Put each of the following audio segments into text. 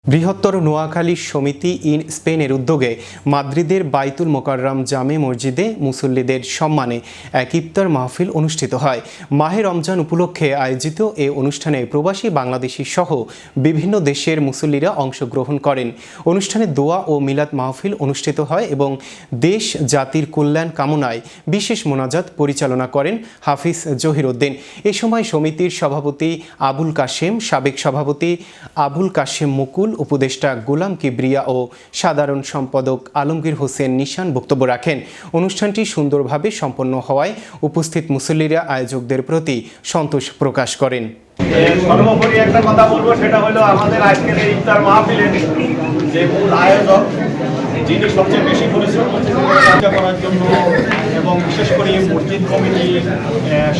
বৃহত্তর নোয়াখালী সমিতি ইন স্পেনের উদ্যোগে মাদ্রিদের বাইতুল মোকাররম জামে মসজিদে মুসল্লিদের সম্মানে এক ইফতার মাহফিল অনুষ্ঠিত হয়। মাহে রমজান উপলক্ষে আয়োজিত এ অনুষ্ঠানে প্রবাসী বাংলাদেশি সহ বিভিন্ন দেশের মুসল্লিরা অংশগ্রহণ করেন। অনুষ্ঠানে দোয়া ও মিলাদ মাহফিল অনুষ্ঠিত হয় এবং দেশ জাতির কল্যাণ কামনায় বিশেষ মোনাজাত পরিচালনা করেন হাফিজ জহিরউদ্দিন। এ সময় সমিতির সভাপতি আবুল কাশেম, সাবেক সভাপতি আবুল কাশেম মুকুল, উপদেষ্টা গোলাম কিবরিয়া ও সাধারণ সম্পাদক আলমগীর হোসেন নিশান বক্তব্য রাখেন। অনুষ্ঠানটি সুন্দরভাবে সম্পন্ন হওয়ায় উপস্থিত মুসল্লিরা আয়োজকদের প্রতি সন্তোষ প্রকাশ করেন। সর্বোপরি একটা কথা বলবো, সেটা হলো আমাদের আজকের এই ইফতার মাহফিলের যে মূল আয়োজক, যিনি সবচেয়ে বেশি পরিশ্রম করার জন্য এবং বিশেষ করে মসজিদ কমিটি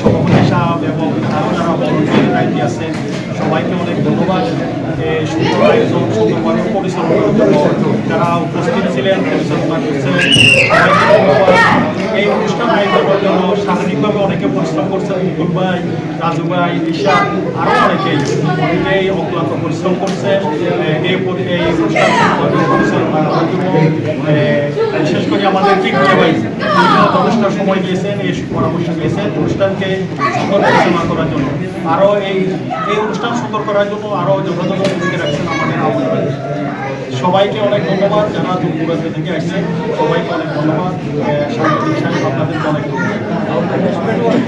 সভাপতি সাহেব এবং আরও যারা ভলান্টিয়ার আছেন সবাইকে অনেক ধন্যবাদ। সুন্দর আয়োজন, সুন্দরভাবে পরিচালনা করার জন্য যারা উপস্থিত ছিলেন, পরিচালনা করছেন এই অনুষ্ঠান আয়োজনের জন্য শারীরিকভাবে অনেকে পরিশ্রম করছেন। মুকুল ভাই, রাজু ভাই, ঈশা, আরও অনেকেই অক্লান্ত পরিশ্রম করছে এই অনুষ্ঠান পরিচালনা করার জন্য। বিশেষ করে আমাদের কিবরিয়া ভাই যথেষ্ট সময় দিয়েছেন, এই পরামর্শ দিয়েছেন অনুষ্ঠানকে সুন্দর পরিচালনা করার জন্য। আরও এই অনুষ্ঠান সুন্দর করার জন্য আরও যথাযথ ভূমিকা রাখছেন আমাদের আবুল ভাই। সবাইকে অনেক ধন্যবাদ, যারা দূর দূরান্ত থেকে আসছেন সবাইকে অনেক ধন্যবাদ। সাংবাদিক সাহেব আপনাদেরকে অনেক ধন্যবাদ।